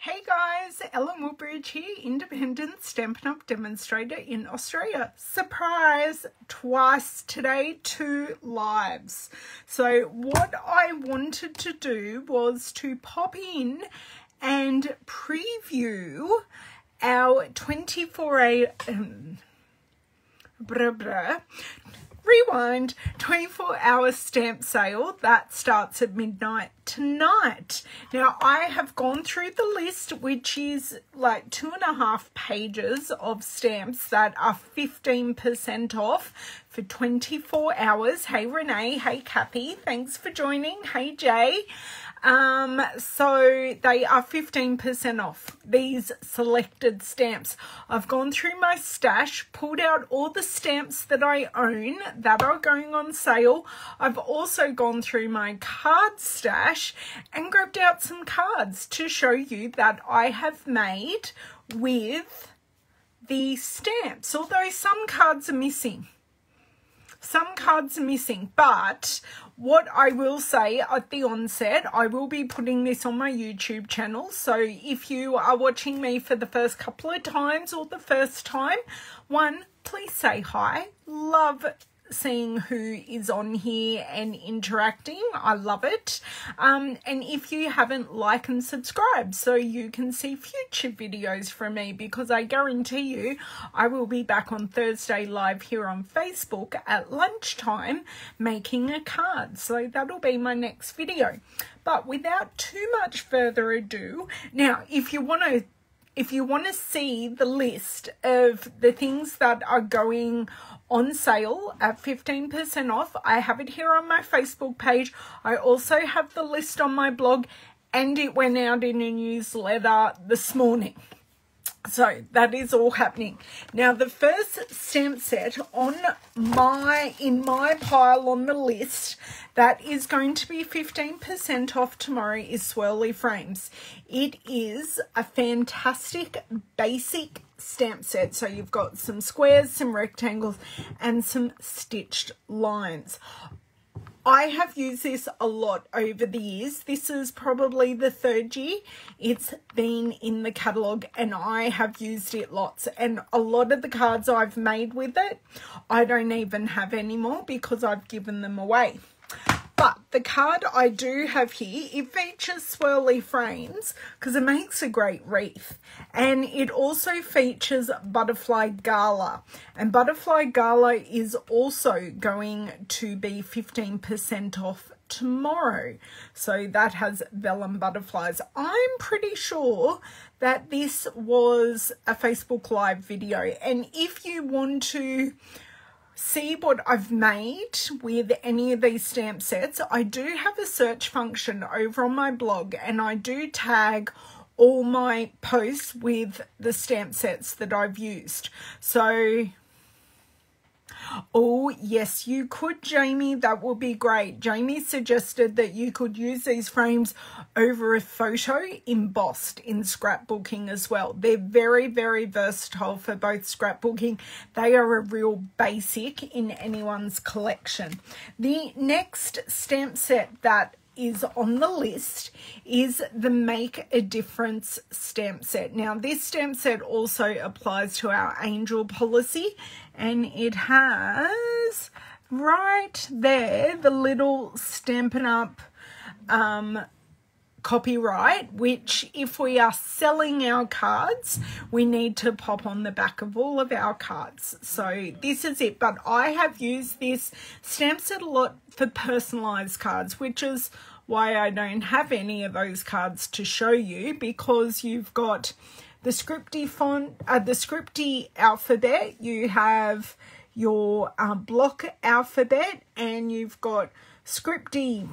Hey guys, Ellen Woodbridge here, independent Stampin' Up! Demonstrator in Australia. Surprise! Twice today, 2 lives. So what I wanted to do was to pop in and preview our 24-hour stamp sale that starts at midnight tonight. Now I have gone through the list, which is like 2.5 pages of stamps that are 15% off for 24 hours. Hey Renee, hey Kathy, thanks for joining. Hey Jay. So they are 15% off these selected stamps. I've gone through my stash, pulled out all the stamps that I own that are going on sale. I've also gone through my card stash and grabbed out some cards to show you that I have made with the stamps, although some cards are missing. But what I will say at the onset, I will be putting this on my YouTube channel. So if you are watching me for the first couple of times or the first time, please say hi. Love seeing who is on here and interacting. I love it. And if you haven't, like and subscribe so you can see future videos from me, because I guarantee you I will be back on Thursday live here on Facebook at lunchtime making a card. So that'll be my next video. But without too much further ado, now if you want to see the list of the things that are going on sale at 15% off, I have it here on my Facebook page. I also have the list on my blog, and it went out in a newsletter this morning. So that is all happening. Now the first stamp set in my pile on the list that is going to be 15% off tomorrow is Swirly Frames. It is a fantastic basic stamp set. So you've got some squares, some rectangles, and some stitched lines. I have used this a lot over the years. This is probably the 3rd year it's been in the catalogue, and I have used it lots. And a lot of the cards I've made with it, I don't even have anymore because I've given them away. But the card I do have here, it features Swirly Frames because it makes a great wreath. And it also features Butterfly Gala. And Butterfly Gala is also going to be 15% off tomorrow. So that has vellum butterflies. I'm pretty sure that this was a Facebook Live video. And if you want to see what I've made with any of these stamp sets, I do have a search function over on my blog, and I do tag all my posts with the stamp sets that I've used. So oh yes, you could, Jamie, that would be great. Jamie suggested that you could use these frames over a photo embossed in scrapbooking as well. They're very, very versatile for both scrapbooking. They are a real basic in anyone's collection. The next stamp set that is on the list is the Make a Difference stamp set. Now this stamp set also applies to our Angel policy, and it has right there the little Stampin' Up! Copyright, which if we are selling our cards, we need to pop on the back of all of our cards. So this is it. But I have used this stamp set a lot for personalized cards, which is why I don't have any of those cards to show you, because you've got the scripty font, the scripty alphabet, you have your block alphabet, and you've got scripty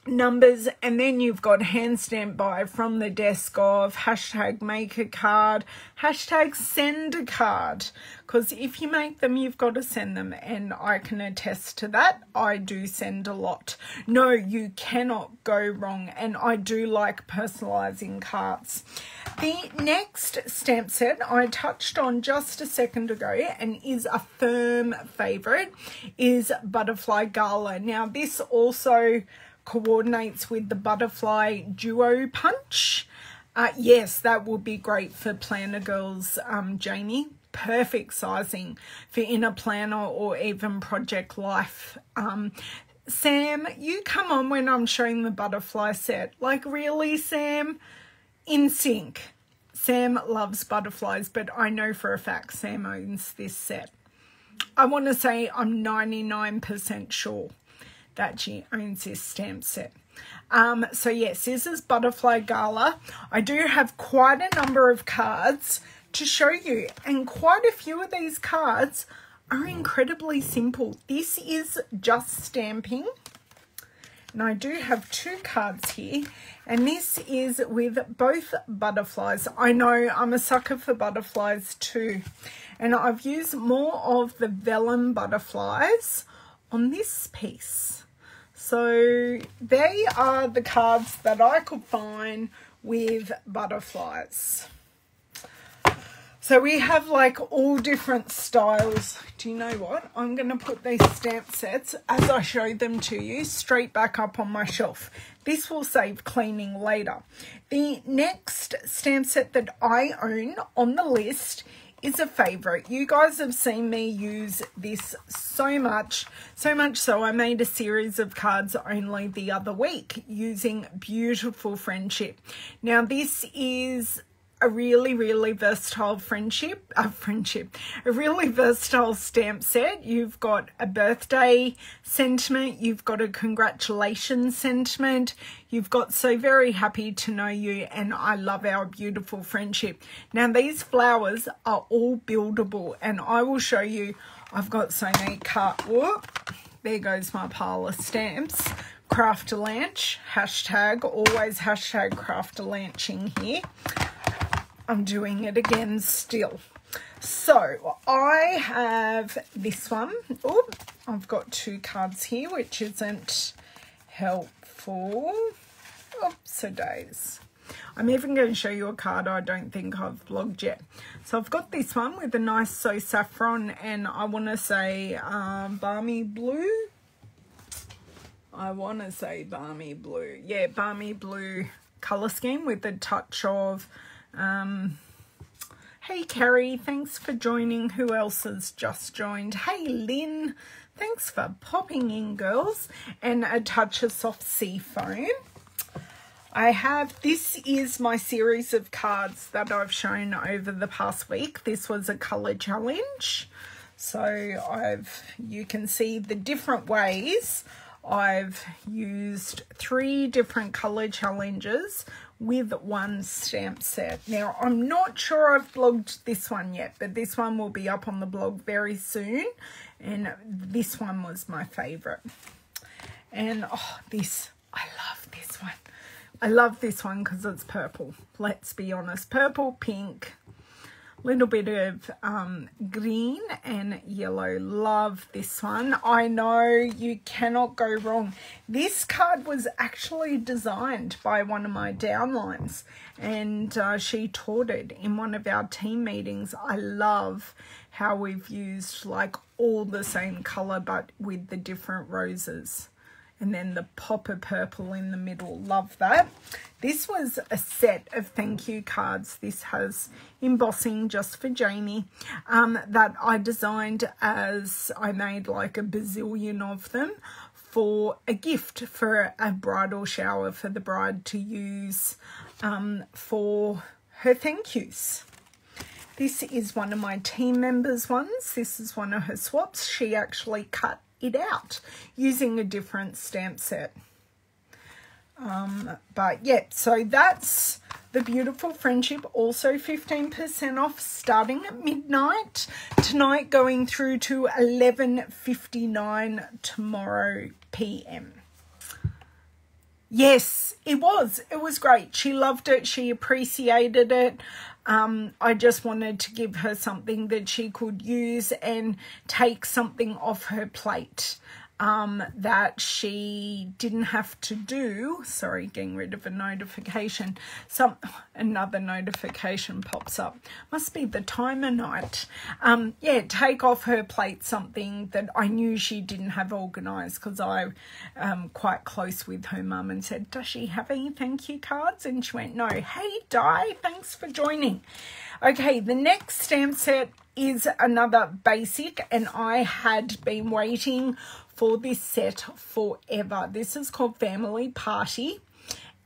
numbers, and then you've got hand stamp by from the desk of hashtag make a card, hashtag send a card, because if you make them you've got to send them, and I can attest to that. I do send a lot. No, you cannot go wrong, and I do like personalizing cards. The next stamp set I touched on just a second ago and is a firm favorite is Butterfly Gala. Now this also coordinates with the Butterfly Duo Punch. Yes, that would be great for planner girls, Jamie. Perfect sizing for inner planner or even project life. Sam, you come on when I'm showing the butterfly set. Like, really, Sam? In sync. Sam loves butterflies, but I know for a fact Sam owns this set. I want to say I'm 99% sure that she owns this stamp set. So yes, this is Butterfly Gala. I do have quite a number of cards to show you, and quite a few of these cards are incredibly simple. This is just stamping, and I do have 2 cards here, and this is with both butterflies. I know I'm a sucker for butterflies too, and I've used more of the vellum butterflies on this piece. So they are the cards that I could find with butterflies. So we have like all different styles. Do you know what? I'm going to put these stamp sets, as I show them to you, straight back up on my shelf. This will save cleaning later. The next stamp set that I own on the list is a favorite. You guys have seen me use this so much so I made a series of cards only the other week using Beautiful Friendship. Now this is a really versatile a really versatile stamp set. You've got a birthday sentiment, you've got a congratulations sentiment, you've got so very happy to know you, and I love our beautiful friendship. Now these flowers are all buildable, and I will show you. I've got so many there goes my pile of stamps. Craft-a-lanch, hashtag, always hashtag craft-a-lanching here. I'm doing it again still. So I have this one. Oh, I've got 2 cards here, which isn't helpful. Oopsie days. I'm even going to show you a card I don't think I've vlogged yet. So I've got this one with a nice So Saffron, and I want to say balmy blue. I want to say balmy blue. Yeah, balmy blue colour scheme with a touch of hey Carrie, thanks for joining. Who else has just joined? Hey Lynn, thanks for popping in, girls. And a touch of soft sea foam. This is my series of cards that I've shown over the past week. This was a colour challenge, so you can see the different ways I've used 3 different colour challenges with one stamp set. Now, I'm not sure I've blogged this one yet, but this one will be up on the blog very soon, and this one was my favourite. And I love this one. I love this one because it's purple. Let's be honest, purple, pink, little bit of green and yellow. Love this one. I know you cannot go wrong. This card was actually designed by one of my downlines, and she taught it in one of our team meetings. I love how we've used like all the same color but with the different roses, and then the pop of purple in the middle. Love that. This was a set of thank you cards. This has embossing just for Jamie that I designed, as I made like a bazillion of them for a gift for a bridal shower for the bride to use for her thank yous. This is one of my team members' ones. This is one of her swaps. She actually cut it out using a different stamp set. But yeah, so that's the Beautiful Friendship. Also 15% off starting at midnight tonight, going through to 11:59 tomorrow PM. Yes, it was great. She loved it. She appreciated it. I just wanted to give her something that she could use and take something off her plate. that she didn't have to do. Sorry, getting rid of a notification. Another notification pops up. Must be the timer night. Yeah, take off her plate something that I knew she didn't have organised, because I quite close with her mum and said, does she have any thank you cards? And she went, no. Hey, Di, thanks for joining. Okay, the next stamp set is another basic, and I had been waiting for this set forever. This is called Family Party,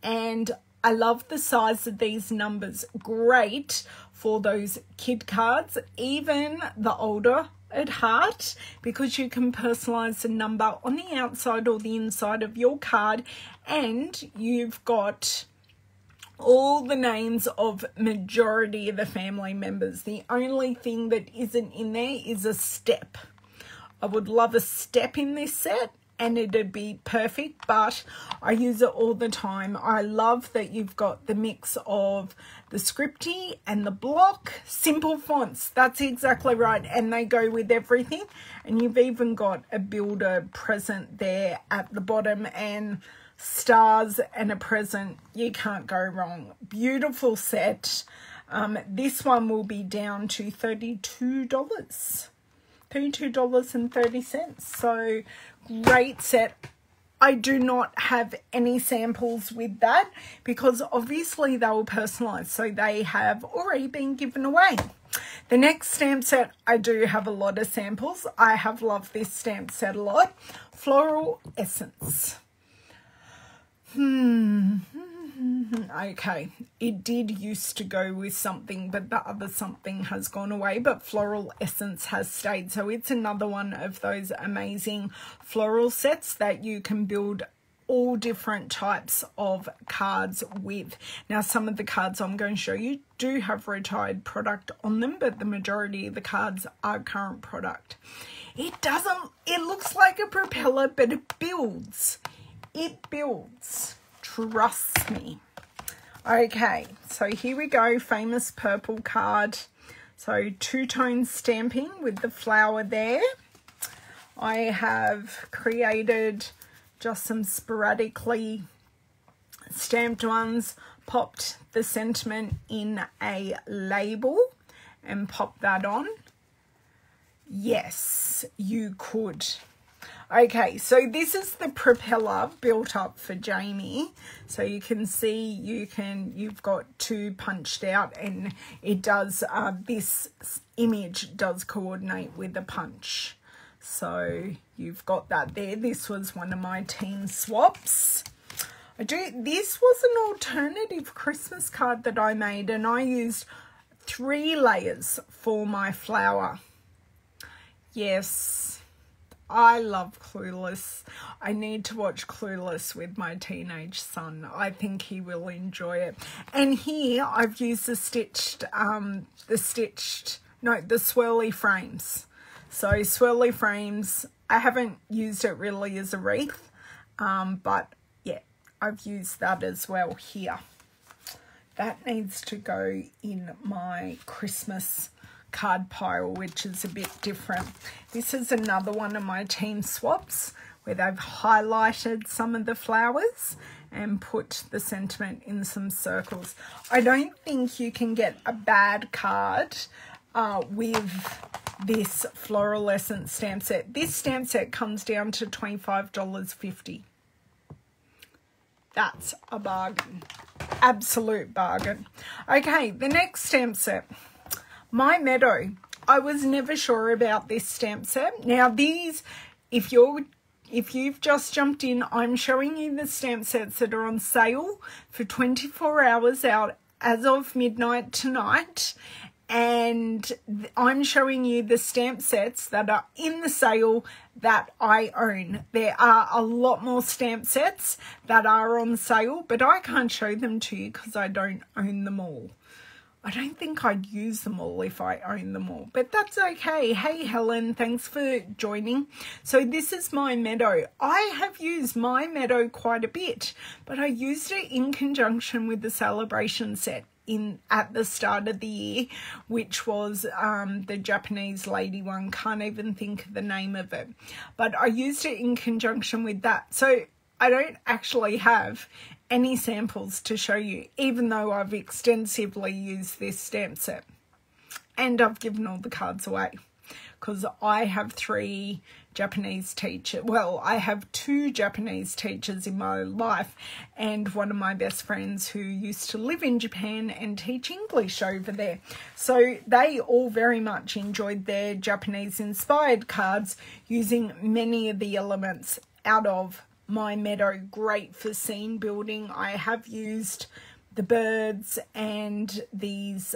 and I love the size of these numbers. Great for those kid cards, even the older at heart, because you can personalize the number on the outside or the inside of your card, and you've got all the names of majority of the family members. The only thing that isn't in there is a step. I would love a step in this set and it'd be perfect, but I use it all the time. I love that you've got the mix of the scripty and the block. Simple fonts, that's exactly right, and they go with everything. And you've even got a builder present there at the bottom, and stars and a present. You can't go wrong. Beautiful set. This one will be down to $32. $32.30. So great set. I do not have any samples with that because obviously they were personalized, so they have already been given away. The next stamp set, I do have a lot of samples. I have loved this stamp set a lot. Floral Essence. Okay, it did used to go with something, but the other something has gone away, but Floral Essence has stayed. So it's another one of those amazing floral sets that you can build all different types of cards with. Now, some of the cards I'm going to show you do have retired product on them, but the majority of the cards are current product. It looks like a propeller, but it builds. It builds. Trust me. Okay, so here we go. Famous purple card. So two-tone stamping with the flower there. I have created just some sporadically stamped ones, popped the sentiment in a label and popped that on. Yes, you could. Okay, so this is the propeller built up for Jamie. So you can see you've got two punched out, and it does, this image does coordinate with the punch. So you've got that there. This was one of my team swaps. This was an alternative Christmas card that I made, and I used 3 layers for my flower. Yes. I love Clueless. I need to watch Clueless with my teenage son. I think he will enjoy it. And here I've used the swirly frames. So swirly frames, I haven't used it really as a wreath, but yeah, I've used that as well here. That needs to go in my Christmas card pile, which is a bit different. This is another one of my team swaps where they've highlighted some of the flowers and put the sentiment in some circles. I don't think you can get a bad card with this Floral Essence stamp set. This stamp set comes down to $25.50. That's a bargain. Absolute bargain. Okay, the next stamp set. My Meadow. I was never sure about this stamp set. Now these, if you've just jumped in, I'm showing you the stamp sets that are on sale for 24 hours out as of midnight tonight. And I'm showing you the stamp sets that are in the sale that I own. There are a lot more stamp sets that are on sale, but I can't show them to you because I don't own them all. I don't think I'd use them all if I own them all, but that's okay. Hey, Helen, thanks for joining. So this is My Meadow. I have used My Meadow quite a bit, but I used it in conjunction with the Celebration set. at the start of the year, which was the Japanese lady one. Can't even think of the name of it, but I used it in conjunction with that. So I don't actually have any samples to show you, even though I've extensively used this stamp set, and I've given all the cards away because I have 3 Japanese teachers. Well, I have 2 Japanese teachers in my life, and one of my best friends who used to live in Japan and teach English over there. So they all very much enjoyed their Japanese inspired cards using many of the elements out of My Meadow. Great for scene building. I have used the birds and these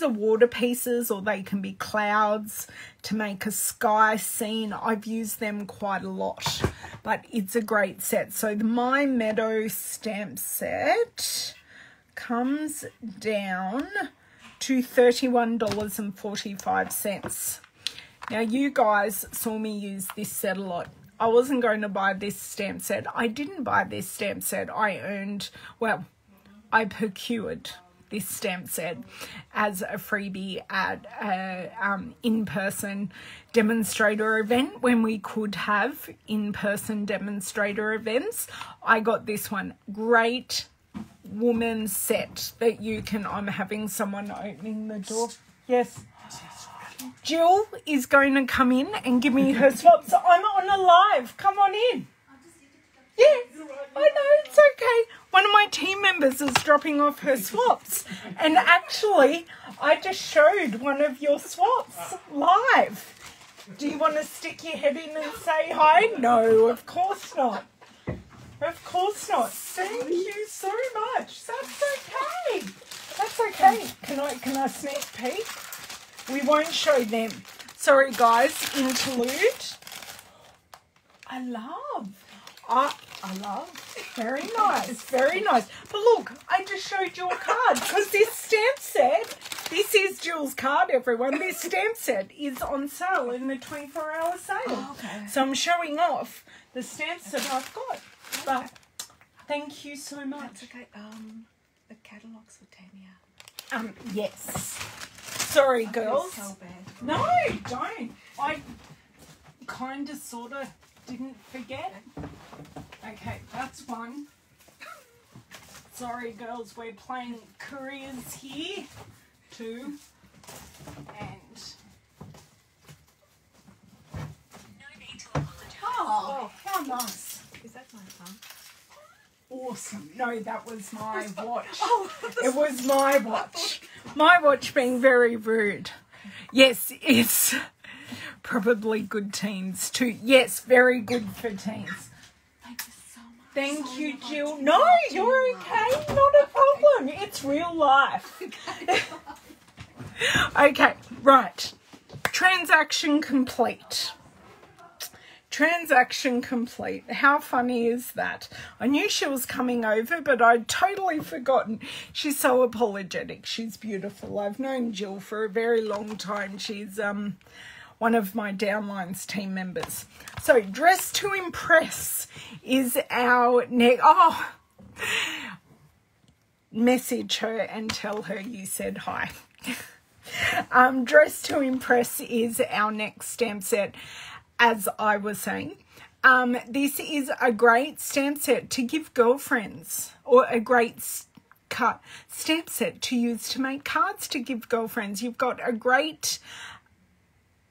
are water pieces, or they can be clouds to make a sky scene. I've used them quite a lot, but it's a great set. So the My Meadow stamp set comes down to $31.45. Now, you guys saw me use this set a lot. I wasn't going to buy this stamp set. I didn't buy this stamp set. I procured this stamp set as a freebie at a in-person demonstrator event when we could have in-person demonstrator events. I got this one. Great woman set that you can... I'm having someone opening the door. Yes. Jill is going to come in and give me her swaps. I'm on a live. Come on in. Yeah, I know, it's okay. One of my team members is dropping off her swaps. And actually, I just showed one of your swaps live. Do you want to stick your head in and say hi? No, of course not. Of course not. Thank you so much. That's okay. That's okay. Can I sneak peek? We won't show them. Sorry, guys. Interlude. I love. Very nice, very nice. But look, I just showed your card because this stamp set, this is Jill's card, everyone. This stamp set is on sale in the 24-hour sale. Oh, okay. So I'm showing off the stamps that I've got. But thank you so much. That's okay. The catalogues for Tanya. Yes. Sorry, girls. So bad. No, don't. I kind of, sort of didn't forget. Okay, that's one. Sorry, girls, we're playing careers here. 2. And... Oh, how nice. Is that my phone? Awesome. No, that was my watch. Oh, it was my watch. My watch being very rude. Yes, it's probably good teens too. Yes, very good for teens. Thank you so much. Thank you, Jill. No, you're okay. Not a problem. It's real life. Okay, right. Transaction complete. Transaction complete. How funny is that? I knew she was coming over, but I'd totally forgotten. She's so apologetic. She's beautiful. I've known Jill for a very long time. She's one of my downlines team members. So, Dress to Impress is our next... Oh! Message her and tell her you said hi. Dress to Impress is our next stamp set. As I was saying, this is a great stamp set to give girlfriends, or a great stamp set to use to make cards to give girlfriends. You've got a great,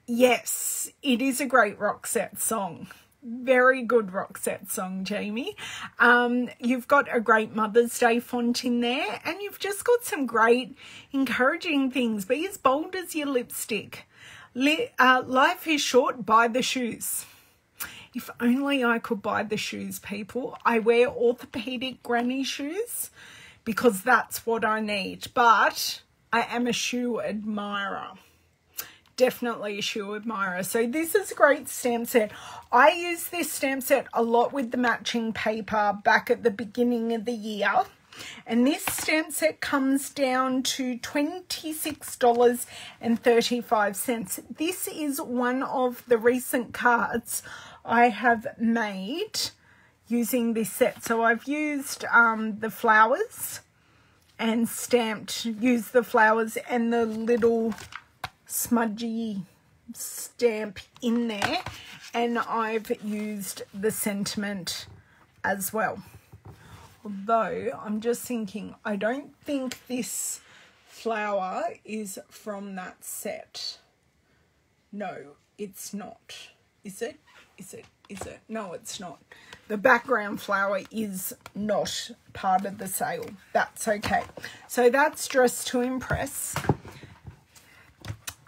yes, it is a great Roxette song. Very good Roxette song, Jamie. You've got a great Mother's Day font in there, and you've just got some great encouraging things. Be as bold as your lipstick. Life is short, buy the shoes. If only I could buy the shoes, people. I wear orthopedic granny shoes because that's what I need. But I am a shoe admirer. Definitely a shoe admirer. So this is a great stamp set. I use this stamp set a lot with the matching paper back at the beginning of the year. And this stamp set comes down to $26.35. This is one of the recent cards I have made using this set. So I've used the flowers and stamped, used the flowers and the little smudgy stamp in there, and I've used the sentiment as well. Although I'm just thinking, I don't think this flower is from that set. No, it's not. Is it? Is it? Is it? No, it's not. The background flower is not part of the sale. That's okay. So that's Dress to Impress.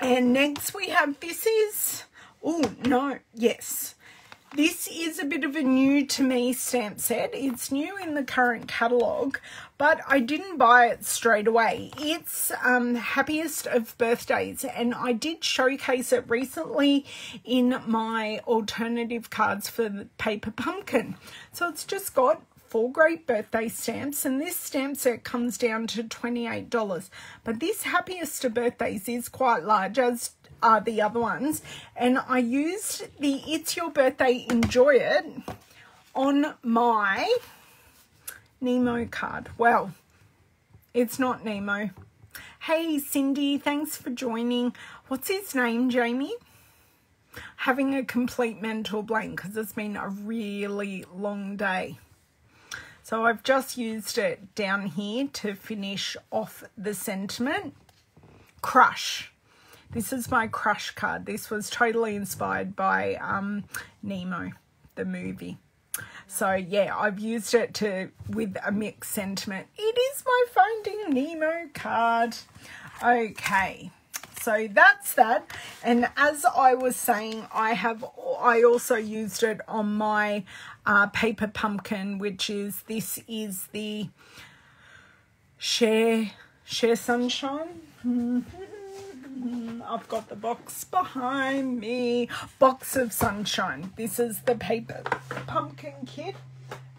And next we have, this is, oh no, yes. This is a bit of a new to me stamp set. It's new in the current catalogue, but I didn't buy it straight away. It's Happiest of Birthdays, and I did showcase it recently in my alternative cards for the Paper Pumpkin. So it's just got 4 great birthday stamps, and this stamp set comes down to $28. But this Happiest of Birthdays is quite large, as are the other ones, and I used the It's Your Birthday, Enjoy It on my Nemo card. Well, it's not Nemo. Hey Cindy, thanks for joining. What's his name, Jamie? Having a complete mental blank because it's been a really long day. So I've just used it down here to finish off the sentiment. Crush. This is my Crush card. This was totally inspired by Nemo, the movie. So yeah, I've used it with a mixed sentiment. It is my Finding Nemo card. Okay, so that's that. And as I was saying, I also used it on my Paper Pumpkin, which is, this is the Share Sunshine. I've got the box behind me. Box of Sunshine. This is the Paper Pumpkin kit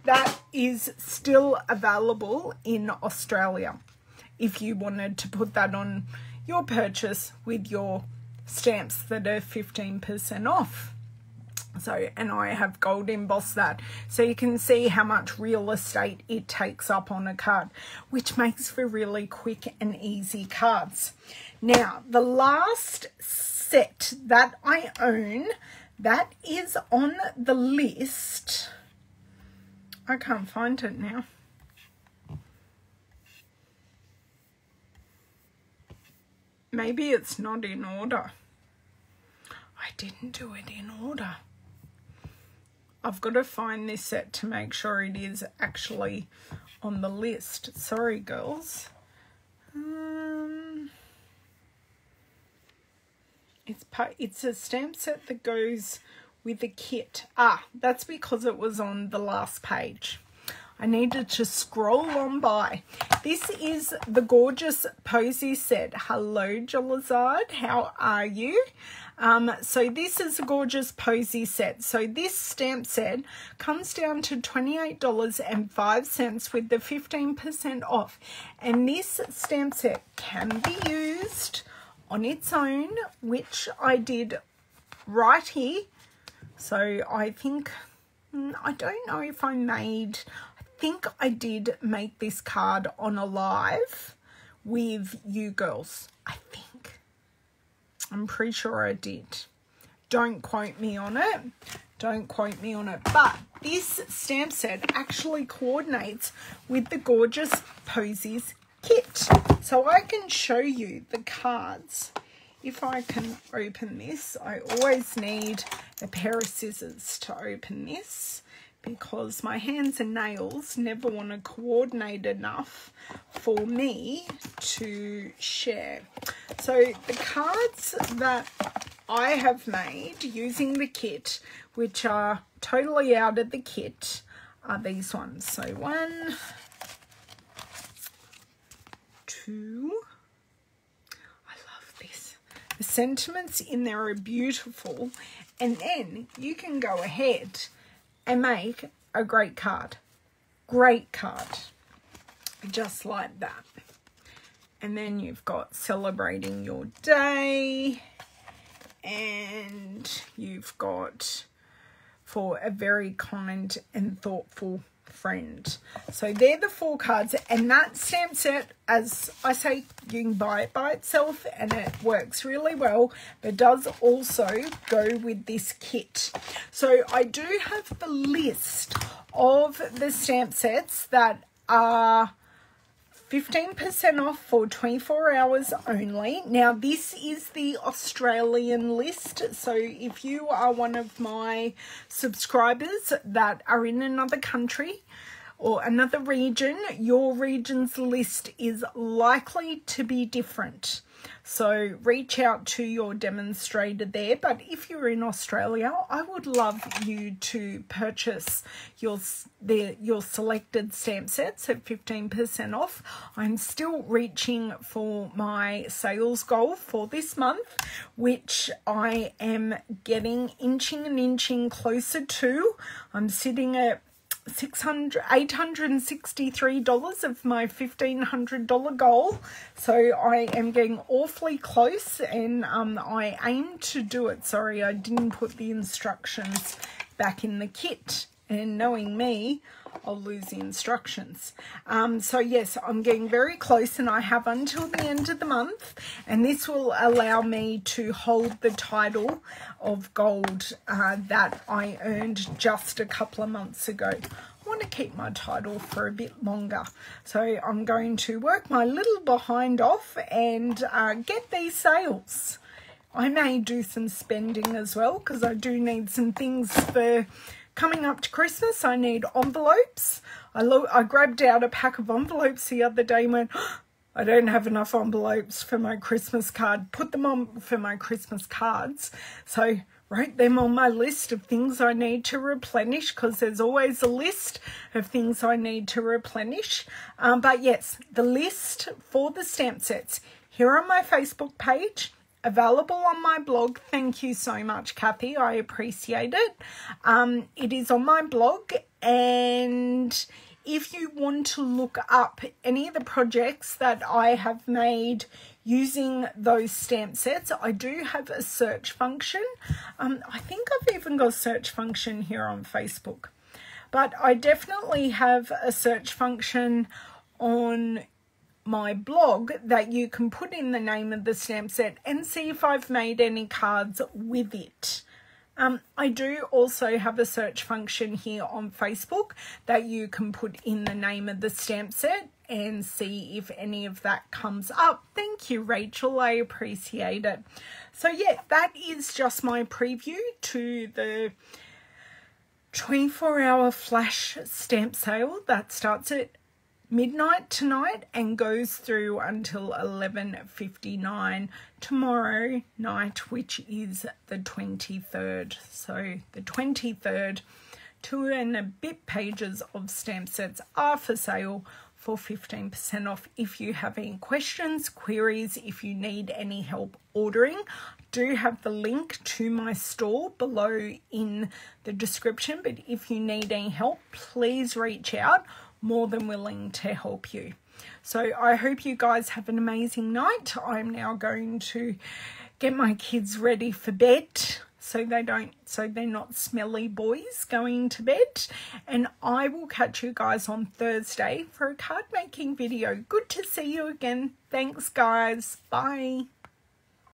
that is still available in Australia if you wanted to put that on your purchase with your stamps that are 15% off. So, and I have gold embossed that, so you can see how much real estate it takes up on a card, which makes for really quick and easy cards. Now, the last set that I own that is on the list, I can't find it now. Maybe it's not in order. I didn't do it in order. I've got to find this set to make sure it is actually on the list. Sorry, girls. It's a stamp set that goes with the kit. Ah, that's because it was on the last page. I needed to scroll on by. This is the gorgeous Posy set. Hello, Jolazard. How are you? So this is a gorgeous Posy set. So this stamp set comes down to $28.05 with the 15% off. And this stamp set can be used on its own, which I did right here. So I think, I don't know if I think I did make this card on a live with you girls. I think. I'm pretty sure I did. Don't quote me on it. Don't quote me on it. But this stamp set actually coordinates with the gorgeous Posies kit. So I can show you the cards. If I can open this, I always need a pair of scissors to open this, because my hands and nails never want to coordinate enough for me to share. So the cards that I have made using the kit, which are totally out of the kit, are these ones. So 1, 2. I love this. The sentiments in there are beautiful. And then you can go ahead and make a great card. Great card. Just like that. And then you've got celebrating your day. And you've got for a very kind and thoughtful friend. So they're the 4 cards, and that stamp set, as I say, you can buy it by itself and it works really well, but does also go with this kit. So I do have the list of the stamp sets that are 15% off for 24 hours only. Now, this is the Australian list. So if you are one of my subscribers that are in another country or another region, your region's list is likely to be different. So reach out to your demonstrator there. But if you're in Australia, I would love you to purchase your selected stamp sets at 15% off. I'm still reaching for my sales goal for this month, which I am getting inching closer to. I'm sitting at $863 of my $1,500 goal, so I am getting awfully close, and I aim to do it. Sorry, I didn't put the instructions back in the kit, and knowing me, I'll lose the instructions. So yes, I'm getting very close, and I have until the end of the month, and this will allow me to hold the title of gold that I earned just a couple of months ago. I want to keep my title for a bit longer, so I'm going to work my little behind off and get these sales. I may do some spending as well, because I do need some things for coming up to Christmas. I need envelopes. I grabbed out a pack of envelopes the other day and went, oh, I don't have enough envelopes for my Christmas card. Put them on for my Christmas cards. So wrote them on my list of things I need to replenish, because there's always a list of things I need to replenish. But yes, the list for the stamp sets here on my Facebook page, available on my blog. Thank you so much, Kathy. I appreciate it. It is on my blog, and if you want to look up any of the projects that I have made using those stamp sets, I do have a search function. I think I've even got a search function here on Facebook, but I definitely have a search function on my blog that you can put in the name of the stamp set and see if I've made any cards with it. I do also have a search function here on Facebook that you can put in the name of the stamp set and see if any of that comes up. Thank you, Rachel. I appreciate it. So yeah, that is just my preview to the 24-hour flash stamp sale that starts at midnight tonight and goes through until 11:59 tomorrow night, which is the 23rd. So the 23rd, 2 and a bit pages of stamp sets are for sale for 15% off. If you have any questions, queries, if you need any help ordering, do have the link to my store below in the description. But if you need any help, please reach out. More than willing to help you. So I hope you guys have an amazing night. I'm now going to get my kids ready for bed so they're not smelly boys going to bed, and I will catch you guys on Thursday for a card making video. Good to see you again. Thanks guys. Bye.